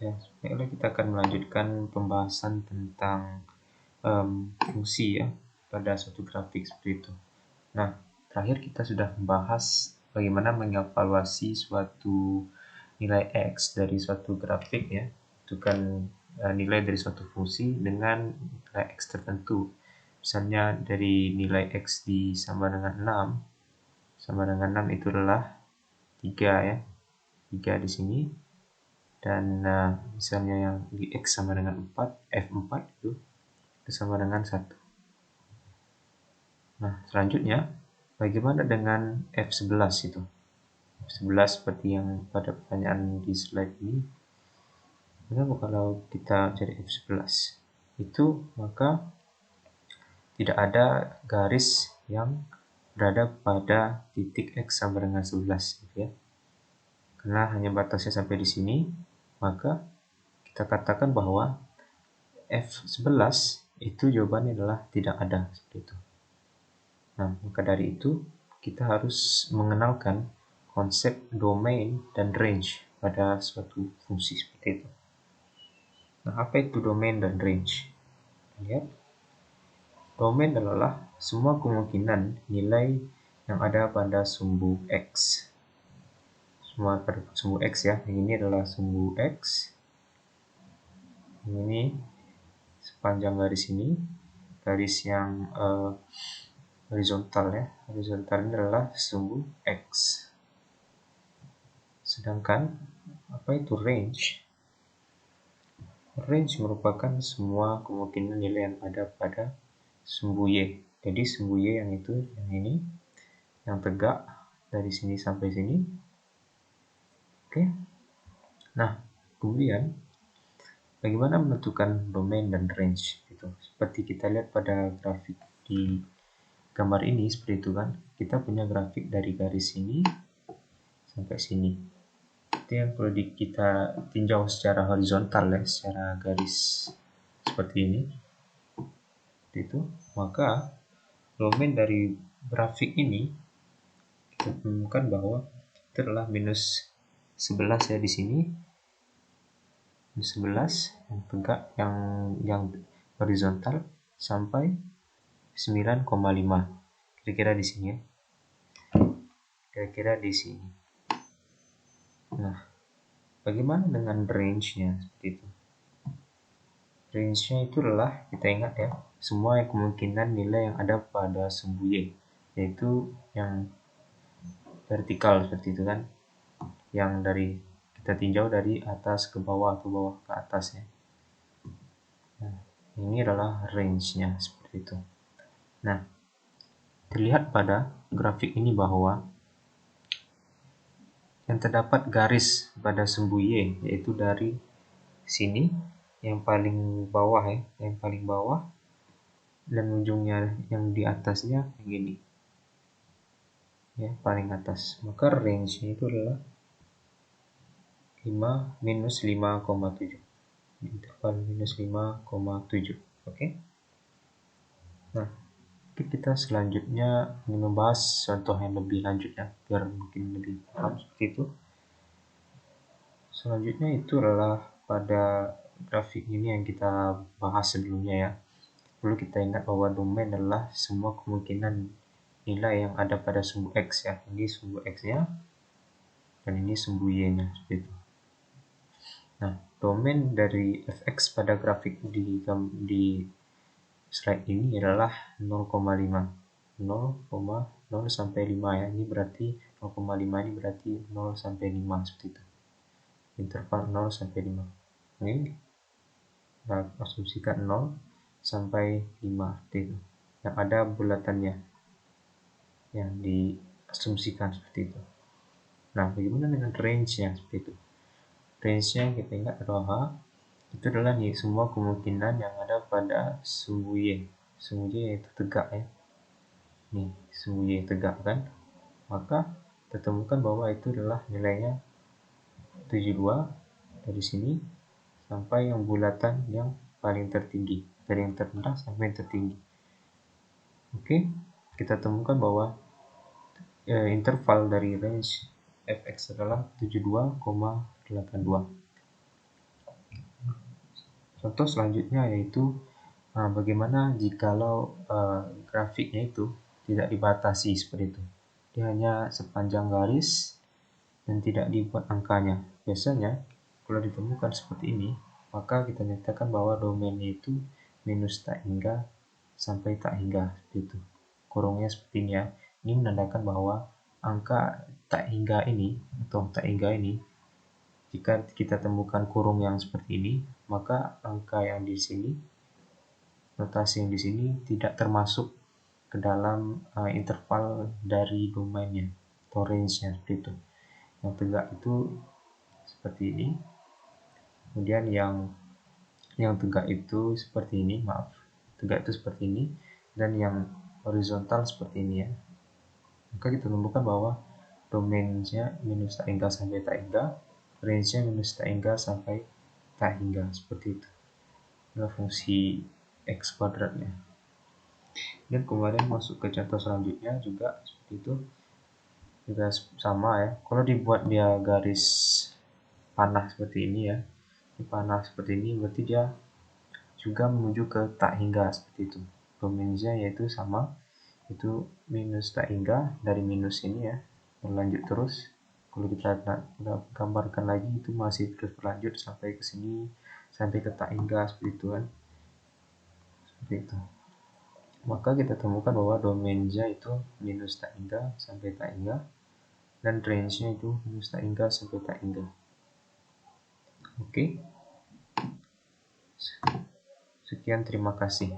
Ya, baiklah, kita akan melanjutkan pembahasan tentang fungsi ya pada suatu grafik seperti itu. Nah, terakhir kita sudah membahas bagaimana mengevaluasi suatu nilai X dari suatu grafik ya. Itu kan nilai dari suatu fungsi dengan nilai X tertentu. Misalnya dari nilai X sama dengan 6, sama dengan 6 itu adalah 3 ya. 3 di sini. Dan misalnya yang di X sama dengan 4, F4 itu sama dengan 1. Nah, selanjutnya, bagaimana dengan F11 itu? F11 seperti yang pada pertanyaan di slide ini. Bagaimana kalau kita cari F11? Itu maka tidak ada garis yang berada pada titik X sama dengan 11 gitu ya. Karena hanya batasnya sampai di sini, maka kita katakan bahwa F11 itu jawabannya adalah tidak ada seperti itu. Nah, maka dari itu kita harus mengenalkan konsep domain dan range pada suatu fungsi seperti itu. Nah, apa itu domain dan range? Lihat, domain adalah semua kemungkinan nilai yang ada pada sumbu X. Semua pada sumbu X ya. Yang ini adalah sumbu X. Ini sepanjang garis ini, garis yang horizontal ya. Horizontal ini adalah sumbu X. Sedangkan apa itu range? Range merupakan semua kemungkinan nilai yang ada pada sumbu Y. Jadi sumbu Y yang itu, yang ini, yang tegak dari sini sampai sini. Oke. Nah, kemudian bagaimana menentukan domain dan range itu? Seperti kita lihat pada grafik di gambar ini seperti itu kan. Kita punya grafik dari garis ini sampai sini. Itu yang perlu kita tinjau secara horizontal ya, secara garis seperti ini. Itu, maka domain dari grafik ini kita temukan bahwa itu adalah minus 11 ya di sini. Minus 11 yang tegak, yang horizontal sampai 9,5. Kira-kira di sini ya. Kira-kira di sini. Nah, bagaimana dengan range-nya seperti itu? Range-nya itu adalah, kita ingat ya, semua kemungkinan nilai yang ada pada sumbu Y, yaitu yang vertikal seperti itu kan, yang dari kita tinjau dari atas ke bawah atau bawah ke atas ya. Nah, ini adalah range-nya seperti itu. Nah, terlihat pada grafik ini bahwa yang terdapat garis pada sumbu Y, yaitu dari sini yang paling bawah ya, yang paling bawah, dan ujungnya yang di atasnya yang ini ya, paling atas. Maka range-nya itu adalah 5 minus 5,7, interval minus 5,7. Oke. Nah, kita selanjutnya ingin membahas contoh yang lebih lanjut ya, biar mungkin lebih paham seperti itu. Selanjutnya itu adalah pada grafik ini yang kita bahas sebelumnya ya. Perlu kita ingat bahwa domain adalah semua kemungkinan nilai yang ada pada sumbu X ya. Ini sumbu X-nya dan ini sumbu Y-nya seperti itu. Nah, domain dari fx pada grafik di slide ini adalah 0,5. 0,0 sampai 5 ya. Ini berarti 0,5 ini berarti 0 sampai 5 seperti itu. Interval 0 sampai 5. Ini kita asumsikan 0 sampai 5 seperti itu. Yang ada bulatannya yang diasumsikan seperti itu. Nah, bagaimana dengan range-nya seperti itu? Range-nya kita ingat bahwa itu adalah nih semua kemungkinan yang ada pada sumbu Y. Sumbu Y itu tegak ya. Nih, sumbu Y tegak kan? Maka kita temukan bahwa itu adalah nilainya 72 dari sini sampai yang bulatan yang paling tertinggi, dari yang terendah sampai yang tertinggi. Oke, kita temukan bahwa interval dari range fx adalah 72,82. Contoh selanjutnya yaitu bagaimana jikalau grafiknya itu tidak dibatasi seperti itu. Dia hanya sepanjang garis dan tidak dibuat angkanya. Biasanya kalau ditemukan seperti ini, maka kita nyatakan bahwa domainnya itu minus tak hingga sampai tak hingga seperti itu. Kurungnya seperti ini ya. Ini menandakan bahwa angka tak hingga ini atau tak hingga ini, jika kita temukan kurung yang seperti ini, maka angka yang di sini, notasi yang di sini tidak termasuk ke dalam interval dari domainnya atau range-nya seperti itu. Yang tegak itu seperti ini, kemudian yang tegak itu seperti ini, tegak itu seperti ini, dan yang horizontal seperti ini ya. Maka kita temukan bahwa domainnya minus tak hingga sampai tak hingga, range-nya minus tak hingga sampai tak hingga, seperti itu. Adalah fungsi x kuadratnya. Dan kemudian masuk ke contoh selanjutnya juga seperti itu, juga sama ya. Kalau dibuat dia garis panah seperti ini ya, panah seperti ini, berarti dia juga menuju ke tak hingga seperti itu. Domainnya yaitu sama, itu minus tak hingga, dari minus ini ya berlanjut terus. Kalau kita gambarkan lagi, itu masih terus berlanjut sampai ke sini, sampai ke tak hingga seperti itu kan, seperti itu. Maka kita temukan bahwa domainnya itu minus tak hingga sampai tak hingga, dan range-nya itu minus tak hingga sampai tak hingga. Oke. Sekian, terima kasih.